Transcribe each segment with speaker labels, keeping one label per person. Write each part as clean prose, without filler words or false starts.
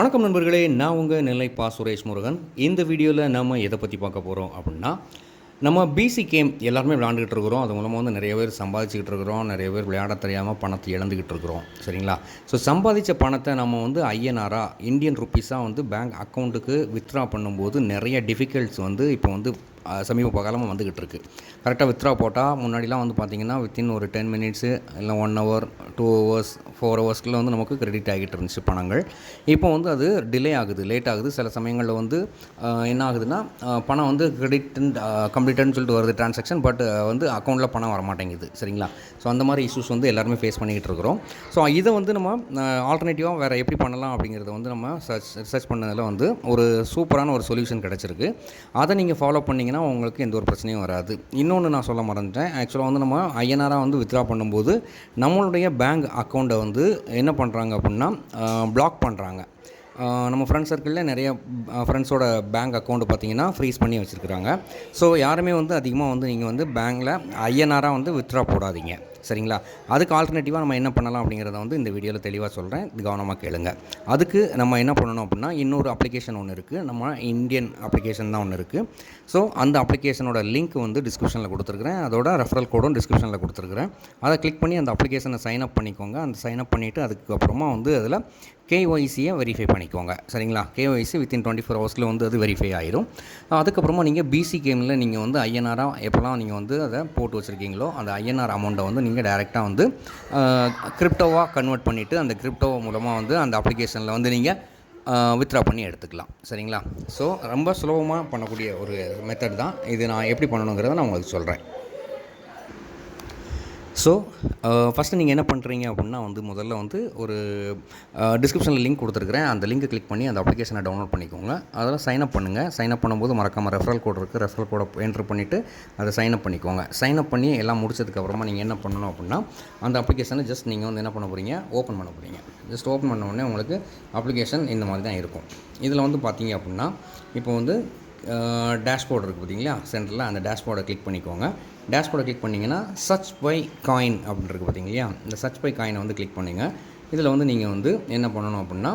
Speaker 1: வணக்கம் நண்பர்களே, நான் உங்கள் நெல்லை பா சுரேஷ் முருகன். இந்த வீடியோவில் நம்ம எதை பற்றி பார்க்க போகிறோம் அப்படின்னா, நம்ம பிசி கேம் எல்லாருமே விளையாண்டுக்கிட்டு இருக்கிறோம். அது மூலமாக வந்து நிறைய பேர் சம்பாதிச்சுக்கிட்டு இருக்கிறோம். நிறைய பேர் விளையாட தெரியாமல் பணத்தை இழந்துக்கிட்டு இருக்கிறோம். சரிங்களா? ஸோ சம்பாதிச்ச பணத்தை நம்ம வந்து ஐஎன்ஆராக இந்தியன் ருப்பீஸாக வந்து பேங்க் அக்கௌண்ட்டுக்கு வித்ட்ரா பண்ணும்போது நிறைய டிஃபிகல்ட்ஸ் வந்து இப்போ வந்து சமீப காலமாக வந்துக்கிட்டு இருக்குது. கரெக்டாக வித்ட்ரா போட்டால் முன்னாடிலாம் வந்து பார்த்திங்கன்னா வித்தின் ஒரு 10 மினிட்ஸு இல்லை 1 ஹவர் 2 ஹவர்ஸ் 4 ஹவர்ஸ்க்குள்ளே வந்து நமக்கு கிரெடிட் ஆகிட்டு இருந்துச்சு பணங்கள். இப்போ வந்து அது டிலே ஆகுது, லேட் ஆகுது. சில சமயங்களில் வந்து என்ன ஆகுதுன்னா பணம் வந்து கிரெடிட் கம்ப்ளீட்டட்னு சொல்லிட்டு வருது ட்ரான்சாக்ஷன், பட் வந்து அக்கௌண்ட்டில் பணம் வரமாட்டேங்குது. சரிங்களா? ஸோ அந்த மாதிரி இஷ்யூஸ் வந்து எல்லாருமே ஃபேஸ் பண்ணிக்கிட்டு இருக்கிறோம். ஸோ இதை வந்து நம்ம ஆல்டர்னேட்டிவாக வேறு எப்படி பண்ணலாம் அப்படிங்கிறத வந்து நம்ம ரிசர்ச் பண்ணதில் வந்து ஒரு சூப்பரான ஒரு சொல்யூஷன் கிடச்சிருக்கு. அதை நீங்கள் ஃபாலோ பண்ணிங்கன்னா உங்களுக்கு எந்த ஒரு பிரச்சனையும் வராது. இன்னொன்று நான் சொல்ல மறந்துட்டேன். ஆக்சுவலாக வந்து நம்ம ஐஎன்ஆராக வந்து வித்ட்ரா பண்ணும்போது நம்மளுடைய பேங்க் அக்கௌண்ட்டை வந்து என்ன பண்ணுறாங்க அப்படின்னா பிளாக் பண்ணுறாங்க. நம்ம ஃப்ரெண்ட்ஸ் சர்க்கிளில் நிறைய ஃப்ரெண்ட்ஸோட பேங்க் அக்கௌண்ட்டு பார்த்திங்கன்னா ஃப்ரீஸ் பண்ணி வச்சுருக்குறாங்க. ஸோ யாருமே வந்து அதிகமாக வந்து நீங்கள் வந்து பேங்க்கில் ஐஎன்ஆராக வந்து வித்ட்ரா போடாதீங்க. சரிங்களா? அதுக்கு ஆல்டர்னேட்டிவாக நம்ம என்ன பண்ணலாம் அப்படிங்கிறத வந்து இந்த வீடியோவில் தெளிவாக சொல்கிறேன். கவனமாக கேளுங்க. அதுக்கு நம்ம என்ன பண்ணணும் அப்படின்னா, இன்னொரு அப்ளிகேஷன் ஒன்று இருக்குது. நம்ம இந்தியன் அப்ளிகேஷன் தான் ஒன்று இருக்குது. ஸோ அந்த அப்ளிகேஷனோட லிங்க் வந்து டிஸ்கிரிப்ஷனில் கொடுத்துருக்குறேன். அதோட ரெஃபரல் கோடும் டிஸ்கிரிப்ஷனில் கொடுத்துருக்குறேன். அதை கிளிக் பண்ணி அந்த அப்ளிகேஷனை சைன் அப் பண்ணிக்கோங்க. அந்த சைன் அப் பண்ணிவிட்டு அதுக்கப்புறமா வந்து அதில் கேஒய்சியை வெரிஃபை பண்ணிக்கோங்க. சரிங்களா? கேஒய்சி வித்தின் 24 ஹவர்ஸில் வந்து அது வெரிஃபை ஆயிரும். அதுக்கப்புறமா நீங்கள் பிசி கேமில் நீங்கள் வந்து ஐஎன்ஆராக எப்போலாம் நீங்கள் வந்து அதை போட்டு வச்சுருக்கீங்களோ அந்த ஐஎன்ஆர் அமௌண்ட்டை வந்து நீங்கள் டைரெக்டாக வந்து கிரிப்டோவாக கன்வெர்ட் பண்ணிவிட்டு அந்த கிரிப்டோ மூலமாக வந்து அந்த அப்ளிகேஷனில் வந்து நீங்கள் வித்ட்ரா பண்ணி எடுத்துக்கலாம். சரிங்களா? ஸோ ரொம்ப சுலபமாக பண்ணக்கூடிய ஒரு மெத்தட் தான் இது. நான் எப்படி பண்ணணுங்கிறத நான் உங்களுக்கு சொல்கிறேன். ஸோ ஃபஸ்ட்டு நீங்கள் என்ன பண்ணுறீங்க அப்படின்னா வந்து முதல்ல வந்து ஒரு டிஸ்கிரிப்ஷனில் லிங்க் கொடுத்துருக்குறேன். அந்த லிங்கை கிளிக் பண்ணி அந்த அப்ளிகேஷனை டவுன்லோட் பண்ணிக்கோங்க. அதெல்லாம் சைன் அப் பண்ணுங்கள். சைன் அப் பண்ணும்போது மறக்காமல் ரெஃபரல் கோட் இருக்குது. ரெஃபரல் கோடை என்ட்ரு பண்ணிவிட்டு அதை சைன் அப் பண்ணிக்கோங்க. சைன் அப் பண்ணி எல்லாம் முடிச்சதுக்கப்புறமா நீங்கள் என்ன பண்ணணும் அப்படின்னா அந்த அப்ளிகேஷனை ஜஸ்ட் நீங்கள் வந்து என்ன பண்ண போகிறீங்க, ஓப்பன் பண்ண போகிறீங்க. ஜஸ்ட் ஓப்பன் பண்ண உடனே உங்களுக்கு அப்ளிகேஷன் இந்த மாதிரி தான் இருக்கும். இதில் வந்து பார்த்தீங்க அப்படின்னா இப்போ வந்து டேஷ்போர்டு இருக்குது பார்த்தீங்களா, சென்டரில் அந்த டேஷ்போர்டை கிளிக் பண்ணிக்கோங்க. டேஷ்போர்டை கிளிக் பண்ணிங்கன்னா சர்ச் பை காயின் அப்படின்னு இருக்குது பார்த்தீங்களா, இந்த சர்ச் பை காயினை வந்து கிளிக் பண்ணுங்கள். இதில் வந்து நீங்கள் வந்து என்ன பண்ணணும் அப்படின்னா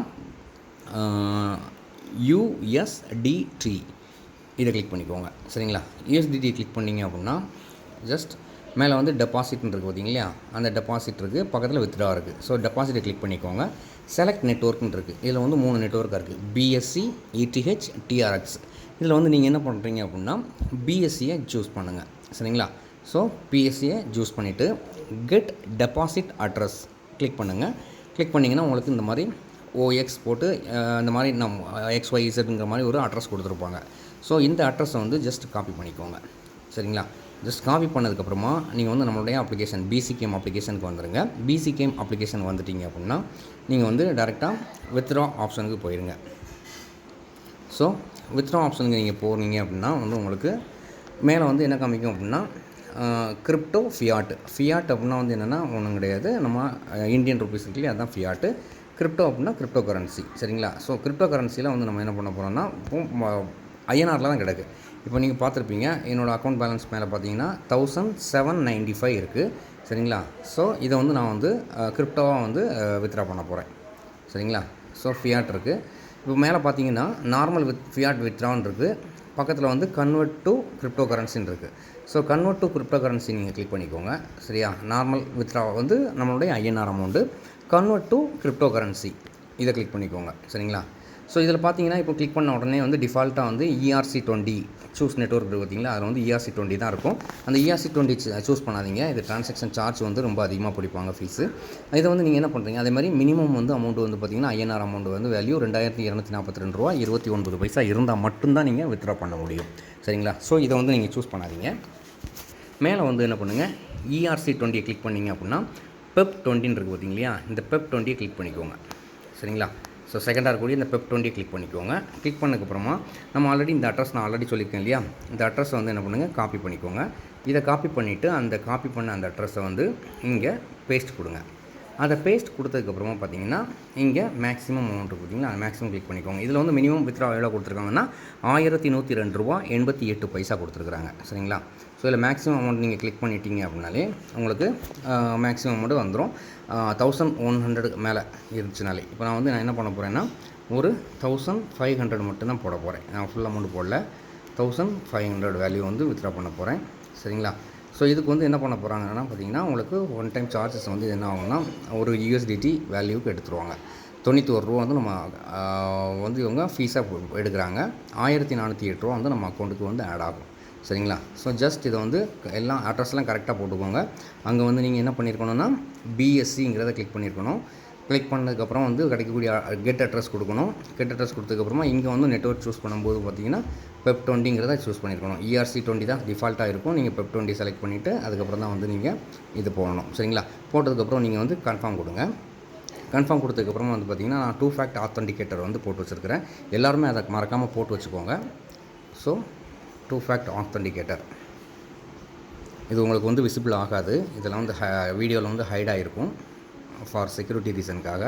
Speaker 1: USDT இதை கிளிக் பண்ணிக்கோங்க. சரிங்களா? USDT கிளிக் பண்ணிங்க அப்படின்னா ஜஸ்ட் மேலே வந்து டெபாசிட்னு இருக்குது பார்த்தீங்களா, அந்த டெபாசிட் இருக்குது, பக்கத்தில் வித்ட்ரா இருக்குது. ஸோ டெபாசிட்டை கிளிக் பண்ணிக்கோங்க. செலக்ட் நெட்வொர்க்னு இருக்குது. இதில் வந்து 3 நெட்வொர்க்காக இருக்குது, BSC, ETH, TRX. இதில் வந்து நீங்கள் என்ன பண்ணுறீங்க அப்படின்னா பிஎஸ்சியை சூஸ் பண்ணுங்கள். சரிங்களா? ஸோ பிஎஸ்சியை சூஸ் பண்ணிவிட்டு கெட் டெபாசிட் அட்ரஸ் கிளிக் பண்ணுங்கள். கிளிக் பண்ணிங்கன்னா உங்களுக்கு இந்த மாதிரி OX போட்டு இந்த மாதிரி நம்ம XYZங்கிற மாதிரி ஒரு அட்ரஸ் கொடுத்துருப்பாங்க. ஸோ இந்த அட்ரஸை வந்து ஜஸ்ட் காப்பி பண்ணிக்கோங்க. சரிங்களா? ஜஸ்ட் காப்பி பண்ணதுக்கப்புறமா நீங்கள் வந்து நம்மளுடைய அப்ளிகேஷன் பிசி கேம் அப்ளிகேஷனுக்கு வந்துடுங்க. பிசி கேம் அப்ளிகேஷன் வந்துட்டீங்க அப்படின்னா நீங்கள் வந்து டேரெக்டாக வித்ட்ரா ஆப்ஷனுக்கு போயிடுங்க. ஸோ வித்ட்ரா ஆப்ஷனுக்கு நீங்கள் போனீங்க அப்படின்னா வந்து உங்களுக்கு மேலே வந்து என்ன காமிக்கும் அப்படின்னா கிரிப்டோ ஃபியாட் அப்படின்னா வந்து என்னென்னா ஒன்றும் கிடையாது, நம்ம இந்தியன் ருப்பீஸ் இருக்குல்லையே அதுதான் ஃபியாட்டு. கிரிப்டோ அப்படின்னா கிரிப்டோ கரன்சி. சரிங்களா? ஸோ கிரிப்டோ கரன்சியில் வந்து நம்ம என்ன பண்ண போகிறோம்னா இப்போ ஐஎன்ஆரில் தான் கிடக்கு. இப்போ நீங்கள் பார்த்துருப்பீங்க என்னோடய அக்கௌண்ட் பேலன்ஸ் மேலே பார்த்தீங்கன்னா 1795 இருக்குது. சரிங்களா? ஸோ இதை வந்து நான் வந்து கிரிப்டோவாக வந்து வித்ட்ரா பண்ண போகிறேன். சரிங்களா? ஸோ ஃபியாட் இருக்குது. இப்போ மேலே பார்த்தீங்கன்னா நார்மல் ஃபியாட் வித்ட்ரான்னு இருக்குது, பக்கத்தில் வந்து கன்வெர்ட் டு கிரிப்டோ கரன்சின்னு இருக்குது. So convert to crypto currency நீங்கள் கிளிக் பண்ணிக்கோங்க. சரியா? நார்மல் வித்ட்ரா வந்து நம்மளுடைய INR amount, convert to crypto currency இதை கிளிக் பண்ணிக்கோங்க. சரிங்களா? ஸோ இதில் பார்த்தீங்கன்னா இப்போ கிளிக் பண்ண உடனே வந்து டிஃபால்ட்டாக வந்து ERC20 சூஸ் நெட்வொர்க் இருக்குது பார்த்தீங்களா, அதில் வந்து ERC20 தான் இருக்கும். அந்த ERC20 சூஸ் பண்ணாதீங்க. இது ட்ரான்சாக்ஷன் சார்ஜ் வந்து ரொம்ப அதிகமாக பிடிப்பாங்க ஃபீஸு. இதை வந்து நீங்கள் என்ன பண்ணுறீங்க, அதே மாதிரி மினிமம் வந்து அமௌண்ட் வந்து பார்த்திங்கன்னா ஐஎன்ஆர் அமௌண்ட் வந்து வேல்யூ $2242.29 இருந்தால் மட்டும்தான் நீங்கள் வித்ட்ரா பண்ண முடியும். சரிங்களா? ஸோ இதை வந்து நீங்கள் சூஸ் பண்ணாதீங்க. மேலே வந்து என்ன பண்ணுங்கள், ERC20 கிளிக் பண்ணிங்க அப்படின்னா PEP20 இருக்குது பார்த்தீங்களா, இந்த PEP20 கிளிக் பண்ணிக்கோங்க. சரிங்களா? ஸோ செகண்டாக இருக்கக்கூடிய இந்த PEP20 கிளிக் பண்ணிக்கோங்க. கிளிக் பண்ணதுக்கப்புறமா நம்ம ஆல்ரெடி இந்த அட்ரஸ் நான் ஆல்ரெடி சொல்லியிருக்கேன் இல்லையா, இந்த அட்ரஸை வந்து என்ன பண்ணுங்கள், காப்பி பண்ணிக்கோங்க. இதை காப்பி பண்ணிவிட்டு அந்த காப்பி பண்ண அந்த அட்ரஸை வந்து இங்கே பேஸ்ட் கொடுங்க. அதை பேஸ்ட் கொடுத்ததுக்கப்புறமா பார்த்தீங்கன்னா இங்கே மேக்ஸிமம் அமௌண்ட் பார்த்தீங்கன்னா அது மேக்ஸிமம் கிளிக் பண்ணிக்கோங்க. இதில் வந்து மினிமம் வித்ட்ரா எவ்வளோ கொடுத்துருக்காங்கன்னா $1102.88 கொடுத்துருக்குறாங்க. சரிங்களா? ஸோ இதில் மேக்ஸிமம் அமௌண்ட் நீங்கள் கிளிக் பண்ணிட்டீங்க அப்படின்னாலே உங்களுக்கு மேக்ஸிமம் அமௌண்ட் வந்துடும். 1100 மேலே இருந்துச்சுனாலே. இப்போ நான் என்ன பண்ண போகிறேன்னா ஒரு 1500 மட்டும்தான் போட போகிறேன். நான் ஃபுல் அமௌண்ட் போடல. 1500 வேல்யூ வந்து வித்ட்ரா பண்ண போகிறேன். சரிங்களா? ஸோ இதுக்கு வந்து என்ன பண்ண போகிறாங்கன்னா பார்த்தீங்கன்னா, உங்களுக்கு ஒன் டைம் சார்ஜஸ் வந்து என்ன ஆகும்னா, ஒரு யூஎஸ்டிடி வேல்யூக்கு எடுத்துருவாங்க. ரூ. 91 வந்து நம்ம வந்து இவங்க ஃபீஸாக எடுக்கிறாங்க. ரூ. 1408 வந்து நம்ம அக்கௌண்ட்டுக்கு வந்து ஆட் ஆகும். சரிங்களா? ஸோ ஜஸ்ட் இதை வந்து எல்லாம் அட்ரஸ்லாம் கரெக்டாக போட்டுக்கோங்க. அங்கே வந்து நீங்கள் என்ன பண்ணியிருக்கணும்னா, பிஎஸ்சிங்கிறத கிளிக் பண்ணியிருக்கணும். கிளிக் பண்ணதுக்கப்புறம் வந்து கிடைக்கக்கூடிய கெட் அட்ரஸ் கொடுக்கணும். கெட் அட்ரஸ் கொடுத்ததுக்கப்புறமா இங்கே வந்து நெட்வொர்க் சூஸ் பண்ணும்போது பார்த்தீங்கன்னா, பெப் 20ங்கிறத சூஸ் பண்ணியிருக்கணும். ERC20 தான் டிஃபால்ட்டாக இருக்கும். நீங்கள் பெப் 20 செலக்ட் பண்ணிவிட்டு அதுக்கப்புறம் தான் வந்து நீங்கள் இது போடணும். சரிங்களா? போட்டதுக்கப்புறம் நீங்கள் வந்து கன்ஃபார்ம் கொடுங்க. கன்ஃபார்ம் கொடுத்ததுக்கப்புறமா வந்து பார்த்திங்கன்னா, நான் 2 ஃபேக்ட் ஆத்தென்டிகேட்டர் வந்து போட்டு வச்சுருக்கிறேன். எல்லாருமே அதை மறக்காமல் போட்டு வச்சுக்கோங்க. ஸோ 2 ஃபேக்ட் ஆத்தென்டிகேட்டர் இது உங்களுக்கு வந்து விசிபிள் ஆகாது. இதெல்லாம் வந்து வீடியோவில் வந்து ஹைட் ஆகிருக்கும் ஃபார் செக்யூரிட்டி ரீசனுக்காக.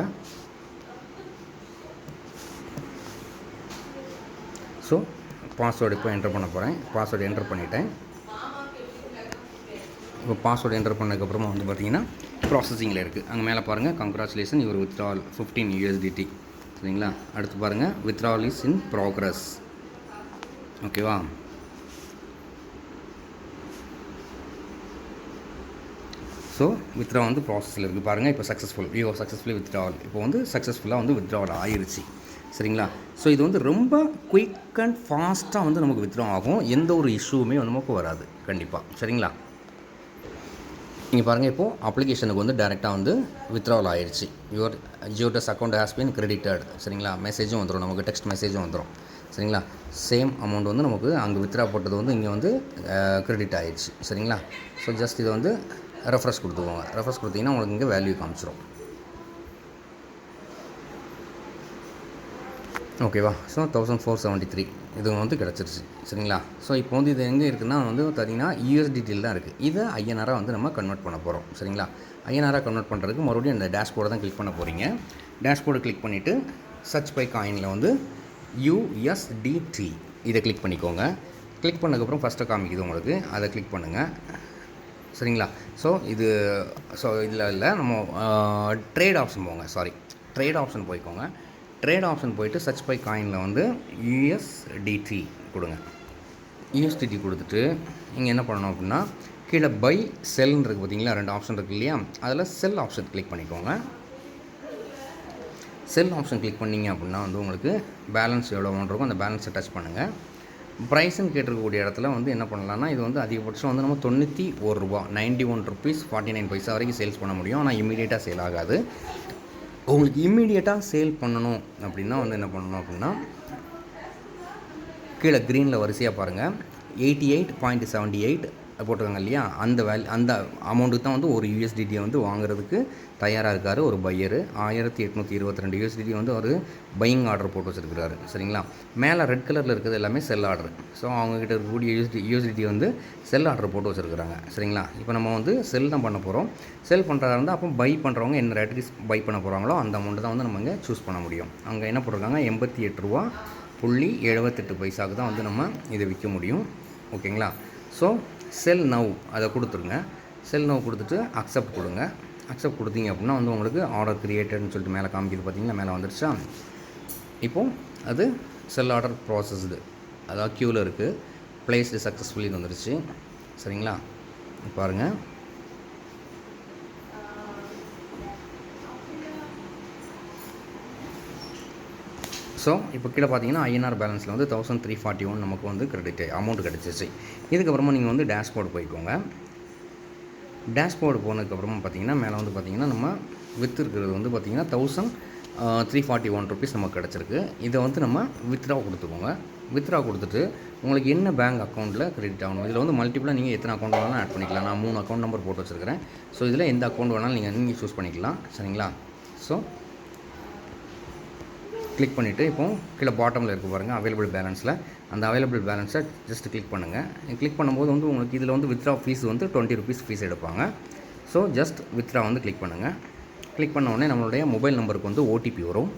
Speaker 1: ஸோ பாஸ்வேர்டு இப்போ என்டர் பண்ண போகிறேன். பாஸ்வேர்டு என்டர் பண்ணிட்டேன். இப்போ பாஸ்வேர்டு என்டர் பண்ணதுக்கப்புறமா வந்து பார்த்திங்கன்னா ப்ராசஸிங்கில் இருக்குது. அங்கே மேலே பாருங்கள், கங்க்ராச்சுலேஷன் யுவர் வித்ட்ராவல் 15 USDT. சரிங்களா? அடுத்து பாருங்கள், வித்ட்ராவல் இஸ் இன் ப்ராக்ரஸ். ஓகேவா? ஸோ வித்ட்ரா வந்து ப்ராசஸில் இருக்குது பாருங்கள். இப்போ சக்ஸஸ்ஃபுல்லி வித்ட்ராவல் இப்போ வந்து சக்ஸஸ்ஃபுல்லாக வந்து வித்ட்ராவல் ஆயிருச்சு. சரிங்களா? ஸோ இது வந்து ரொம்ப குயிக் அண்ட் ஃபாஸ்ட்டாக வந்து நமக்கு வித்ட்ரா ஆகும். எந்த ஒரு இஷ்யூவுமே வந்து நமக்கு வராது கண்டிப்பாக. சரிங்களா? நீங்கள் பாருங்கள், இப்போது அப்ளிகேஷனுக்கு வந்து டேரெக்டாக வந்து வித்ட்ராவல் ஆயிடுச்சு. Your Geodus account has been credited. சரிங்களா? மெசேஜும் வந்துடும், நமக்கு டெக்ஸ்ட் மெசேஜும் வந்துடும். சரிங்களா? சேம் அமௌண்ட் வந்து நமக்கு அங்கே வித்ட்ரா போட்டது வந்து இங்கே வந்து கிரெடிட் ஆயிடுச்சு. சரிங்களா? ஸோ ஜஸ்ட் இதை வந்து ரெஃப்ரெஷ் கொடுத்துக்கோங்க. ரெஃப்ரெஷ் கொடுத்தீங்கன்னா உங்களுக்கு இங்கே வேல்யூ காமிச்சிடும். ஓகேவா? ஸோ 1473 இது வந்து கிடச்சிருச்சு. சரிங்களா? ஸோ இப்போ வந்து இது எங்கே இருக்குதுன்னா வந்து பார்த்தீங்கன்னா USDTயில் தான் இருக்குது. இதை INR வந்து நம்ம கன்வெர்ட் பண்ண போகிறோம். சரிங்களா? INR கன்வெர்ட் பண்ணுறதுக்கு மறுபடியும் இந்த டேஷ்போர்டை தான் கிளிக் பண்ண போகிறீங்க. டேஷ்போர்டை கிளிக் பண்ணிவிட்டு சர்ச் பை காயினில் வந்து USDT இதை கிளிக் பண்ணிக்கோங்க. கிளிக் பண்ணதுக்கப்புறம் ஃபஸ்ட்டு காமிக்குது உங்களுக்கு, அதை கிளிக் பண்ணுங்கள். சரிங்களா? ஸோ இதில் இல்லை, நம்ம ட்ரேட் ஆப்ஷன் போங்க. ட்ரேட் ஆப்ஷன் போய்க்கோங்க. ட்ரேட் ஆப்ஷன் போயிட்டு சர்ச் பை காயினில் வந்து USDT கொடுங்க. USDT கொடுத்துட்டு நீங்கள் என்ன பண்ணணும் அப்படின்னா, கீழே பை செல்னு இருக்குது பார்த்தீங்களா, 2 ஆப்ஷன் இருக்குது இல்லையா, அதில் செல் ஆப்ஷன் கிளிக் பண்ணிக்கோங்க. செல் ஆப்ஷன் கிளிக் பண்ணிங்க அப்படின்னா வந்து உங்களுக்கு பேலன்ஸ் எவ்வளோ அமௌண்ட் இருக்கும் அந்த பேலன்ஸை டச் பண்ணுங்கள். ப்ரைஸுன்னு கேட்டிருக்கக்கூடிய இடத்துல வந்து என்ன பண்ணலான்னா, இது வந்து அதிகபட்சம் வந்து நம்ம ₹91 ₹91.49 வரைக்கும் சேல்ஸ் பண்ண முடியும். ஆனால் இம்மீடியட்டாக சேல் ஆகாது. உங்களுக்கு இம்மீடியட்டாக சேல் பண்ணணும் அப்படின்னா வந்து என்ன பண்ணணும் அப்படின்னா, கீழே க்ரீனில் வரிசையாக பாருங்கள், 88.78 போட்டிருக்காங்க இல்லையா, அந்த அமௌண்ட்டுக்கு தான் வந்து ஒரு USDT வந்து வாங்குறதுக்கு தயாராக இருக்கார் ஒரு பையரு. 1822 USDT வந்து ஒரு பையிங் ஆர்டர் போட்டு வச்சுருக்கிறாரு. சரிங்களா? மேலே ரெட் கலரில் இருக்கிறது எல்லாமே செல் ஆர்டர். ஸோ அவங்ககிட்ட இருக்கக்கூடிய USDT வந்து செல் ஆர்டர் போட்டு வச்சுருக்குறாங்க. சரிங்களா? இப்போ நம்ம வந்து செல் தான் பண்ண போகிறோம். செல் பண்ணுறதா இருந்தால் அப்போ பை பண்ணுறவங்க என்ன ரேட்டுக்கு பை பண்ண போகிறாங்களோ அந்த அமௌண்ட்டு தான் வந்து நம்ம இங்கே சூஸ் பண்ண முடியும். அங்கே என்ன போட்டிருக்காங்க, ₹88.78 தான் வந்து நம்ம இதை விற்க முடியும். ஓகேங்களா? ஸோ செல் நவ் அதை கொடுத்துருங்க. செல் நவ் கொடுத்துட்டு அக்செப்ட் கொடுங்க. அக்செப்ட் கொடுத்தீங்க அப்படின்னா வந்து உங்களுக்கு ஆர்டர் கிரியேட்டட்னு சொல்லிட்டு மேலே காமிக்கிது பார்த்தீங்கன்னா, மேலே வந்துடுச்சா. இப்போது அது செல் ஆர்டர் ப்ராசஸ்டு, அதாவது க்யூவில் இருக்குது, பிளேஸ்டு சக்ஸஸ்ஃபுல்லி வந்துடுச்சு. சரிங்களா? பாருங்கள். ஸோ இப்போ கீழே பார்த்தீங்கன்னா INR பேலன்ஸில் வந்து 1341 நமக்கு வந்து கிரெடிட் அமௌண்ட் கிடச்சிச்சு. இதுக்கப்புறமா நீங்கள் வந்து டேஷ்போர்டு போய்க்கோங்க. டேஷ்போர்டு போனதுக்கப்புறமா பார்த்தீங்கன்னா மேலே வந்து பார்த்தீங்கன்னா நம்ம விற்று இருக்கிறது வந்து பார்த்தீங்கன்னா ₹1341 நமக்கு கிடச்சிருக்கு. இதை வந்து நம்ம வித்ட்ரா கொடுத்துக்கோங்க. வித்ட்ரா கொடுத்துட்டு உங்களுக்கு என்ன பேங்க் அக்கௌண்ட்டில் கிரெடிட் ஆகணும், இதில் வந்து மல்டிபிளாக நீங்கள் எத்தனை அக்கௌண்ட் வேணாலும் ஆட் பண்ணிக்கலாம். நான் 3 அக்கௌண்ட் நம்பர் போட்டு வச்சுருக்கிறேன். ஸோ இதில் எந்த அக்கௌண்ட் வேணாலும் நீங்கள் சூஸ் பண்ணிக்கலாம். சரிங்களா? ஸோ கிளிக் பண்ணிவிட்டு இப்போது கீழே பாட்டமில் இருக்குது பாருங்கள், அவைலபிள் பேலன்ஸில் அந்த அவைலபிள் பேலன்ஸை ஜஸ்ட் கிளிக் பண்ணுங்கள். கிளிக் பண்ணும்போது வந்து உங்களுக்கு இதில் வந்து வித்ட்ரா ஃபீஸ் வந்து ₹20 ஃபீஸ் எடுப்பாங்க. ஸோ ஜஸ்ட் வித்ட்ரா வந்து கிளிக் பண்ணுங்கள். கிளிக் பண்ண உடனே நம்மளுடைய மொபைல் நம்பருக்கு வந்து OTP வரும்.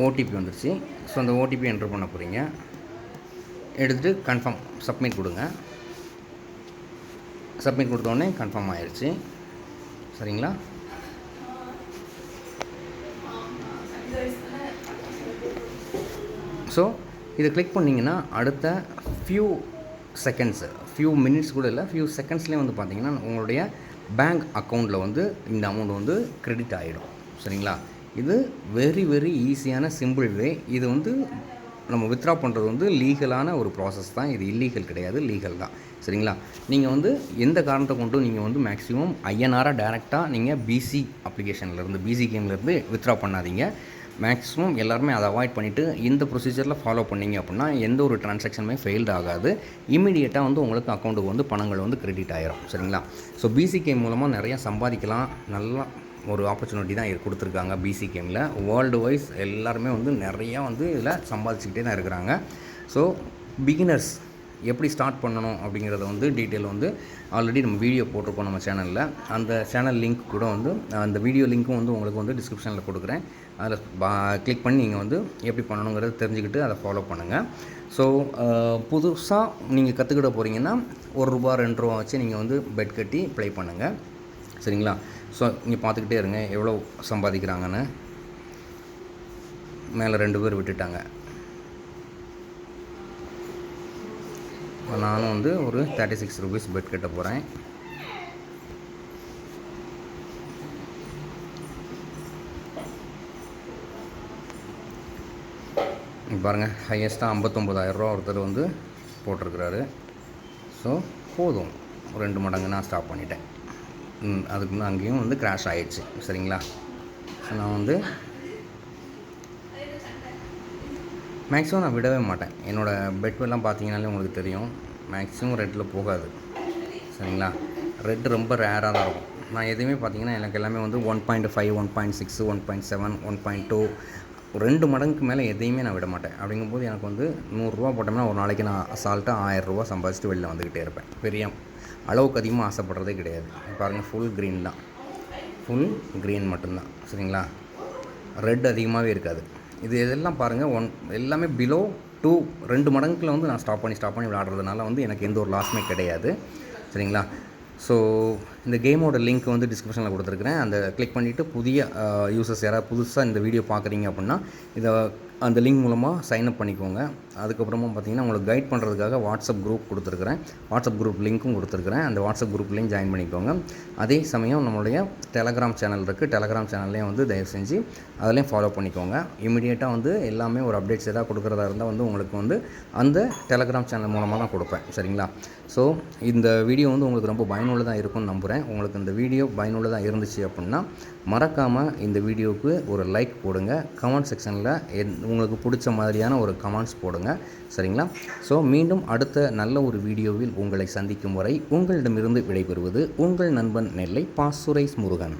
Speaker 1: OTP வந்துருச்சு. ஸோ அந்த OTP என்ட்ரு பண்ண போகிறீங்க. எடுத்துகிட்டு கன்ஃபார்ம் சப்மிட் கொடுங்க. சப்மிட் கொடுத்தோடனே கன்ஃபார்ம் ஆயிடுச்சு. சரிங்களா? ஸோ இதை கிளிக் பண்ணிங்கன்னா அடுத்த ஃபியூ மினிட்ஸ் கூட இல்லை, ஃபியூ செகண்ட்ஸ்லேயே வந்து பார்த்தீங்கன்னா உங்களுடைய பேங்க் அக்கௌண்ட்டில் வந்து இந்த அமௌண்ட் வந்து கிரெடிட் ஆகிடும். சரிங்களா? இது வெரி வெரி ஈஸியான சிம்பிள் வே. இது வந்து நம்ம வித்ட்ரா பண்ணுறது வந்து லீகலான ஒரு ப்ராசஸ் தான். இது இல்லீகல் கிடையாது, லீகல் தான். சரிங்களா? நீங்கள் வந்து எந்த காரணத்தை கொண்டு நீங்கள் வந்து மேக்ஸிமம் ஐஎன்ஆராக டேரெக்டாக நீங்கள் பிசி அப்ளிகேஷன்லேருந்து பிசி கேம்லேருந்து வித்ட்ரா பண்ணாதீங்க. மேக்ஸிமம் எல்லாருமே அதை அவாய்ட் பண்ணிவிட்டு இந்த ப்ரொசீஜரில் ஃபாலோ பண்ணிங்க அப்படின்னா எந்த ஒரு ட்ரான்சாக்ஷனுமே ஃபெயில்டு ஆகாது. இமீடியட்டாக வந்து உங்களுக்கு அக்கௌண்ட்டுக்கு வந்து பணங்கள் வந்து கிரெடிட் ஆகிரும். சரிங்களா? ஸோ பிசி கேம் மூலமாக நிறையா சம்பாதிக்கலாம். நல்லா ஒரு ஆப்பர்ச்சுனிட்டி தான் இது கொடுத்துருக்காங்க பிசி கேமில். வேர்ல்டு வைஸ் எல்லாருமே வந்து நிறையா வந்து இதில் சம்பாதிச்சுக்கிட்டே தான் இருக்கிறாங்க. ஸோ பிகினர்ஸ் எப்படி ஸ்டார்ட் பண்ணணும் அப்படிங்கிறத வந்து டீட்டெயில் வந்து ஆல்ரெடி நம்ம வீடியோ போட்டிருக்கோம் நம்ம சேனலில். அந்த சேனல் லிங்க் கூட வந்து அந்த வீடியோ லிங்க்கும் வந்து உங்களுக்கு வந்து டிஸ்கிரிப்ஷனில் கொடுக்குறேன். அதில் கிளிக் பண்ணி நீங்கள் வந்து எப்படி பண்ணணுங்கிறத தெரிஞ்சுக்கிட்டு அதை ஃபாலோ பண்ணுங்கள். ஸோ புதுசாக நீங்கள் கற்றுக்கிட போகிறீங்கன்னா ₹1 ₹2 வச்சு நீங்கள் வந்து பெட் கட்டி ப்ளே பண்ணுங்கள். சரிங்களா? ஸோ இங்கே பார்த்துக்கிட்டே இருங்க எவ்வளோ சம்பாதிக்கிறாங்கன்னு. மேலே 2 பேர் விட்டுட்டாங்க. நானும் வந்து ஒரு ₹36 பெட் கட்ட போகிறேன். பாருங்கள், ஹையஸ்ட்டாக ₹59,000 ஒருத்தர் வந்து போட்டிருக்கிறாரு. ஸோ போதும், 2 மடங்கு நான் ஸ்டாப் பண்ணிட்டேன். அதுக்கு முன்னே அங்கேயும் வந்து கிராஷ் ஆகிடுச்சு. சரிங்களா? ஸோ நான் வந்து மேக்ஸிமம் நான் விடவே மாட்டேன். என்னோடய பெட் எல்லாம் பார்த்தீங்கன்னாலே உங்களுக்கு தெரியும், மேக்ஸிமம் ரெட்டில் போகாது. சரிங்களா? ரெட் ரொம்ப ரேராக தான் இருக்கும். நான் எதுவுமே பார்த்தீங்கன்னா எனக்கு எல்லாமே வந்து 1.5, 1.6, 1.7, 1.2 2 மடங்குக்கு மேலே எதையுமே நான் விட மாட்டேன். அப்படிங்கும்போது எனக்கு வந்து ₹100 போட்டோம்னா ஒரு நாளைக்கு நான் அசால்ட்டாக ₹1000 சம்பாதிச்சுட்டு வெளில வந்துக்கிட்டே இருப்பேன். பெரிய அளவுக்கு அதிகமாக ஆசைப்படுறதே கிடையாது. பாருங்கள், ஃபுல் க்ரீன் தான், ஃபுல் க்ரீன் மட்டும்தான். சரிங்களா? ரெட் அதிகமாகவே இருக்காது. இது இதெல்லாம் பாருங்கள், எல்லாமே பிலோ 2 மடங்குல வந்து நான் ஸ்டாப் பண்ணி விளையாடுறதுனால வந்து எனக்கு எந்த ஒரு லாஸுமே கிடையாது. சரிங்களா? ஸோ இந்த கேமோட லிங்க் வந்து டிஸ்கிரிப்ஷனில் கொடுத்துருக்குறேன். அந்த கிளிக் பண்ணிவிட்டு புதிய யூசர்ஸ் யாராவது புதுசாக இந்த வீடியோ பார்க்குறீங்க அப்படின்னா அந்த லிங்க் மூலமாக சைன்அப் பண்ணிக்கோங்க. அதுக்கப்புறமா பார்த்தீங்கன்னா உங்களுக்கு கைட் பண்ணுறதுக்காக வாட்ஸ்அப் குரூப் கொடுத்துருக்குறேன். வாட்ஸ்அப் குரூப் லிங்க்கும் கொடுத்துருக்குறேன். அந்த வாட்ஸ்அப் குரூப்லேயும் ஜாயின் பண்ணிக்கோங்க. அதே சமயம் நம்மளுடைய டெலகிராம் சேனல் இருக்குது. டெலகிராம் சேனல்லையும் வந்து தயவு செஞ்சு அதிலையும் ஃபாலோ பண்ணிக்கோங்க. இமீடியட்டாக வந்து எல்லாமே ஒரு அப்டேட்ஸ் எதாவது கொடுக்குறதா இருந்தால் வந்து உங்களுக்கு வந்து அந்த டெலகிராம் சேனல் மூலமாக தான் கொடுப்பேன். சரிங்களா? ஸோ இந்த வீடியோ வந்து உங்களுக்கு ரொம்ப பயனுள்ளதாக இருக்கும்னு நம்புகிறேன். உங்களுக்கு இந்த வீடியோ பயனுள்ளதாக இருந்துச்சு அப்படின்னா மறக்காமல் இந்த வீடியோவுக்கு ஒரு லைக் போடுங்க. கமெண்ட் செக்ஷனில் உங்களுக்கு பிடிச்ச மாதிரியான ஒரு கமெண்ட்ஸ் போடுங்க. சரிங்களா? ஸோ மீண்டும் அடுத்த நல்ல ஒரு வீடியோவில் உங்களை சந்திக்கும் வரை உங்களிடமிருந்து விடைபெறுவது உங்கள் நண்பன் நெல்லை பா. சுரேஷ் முருகன்.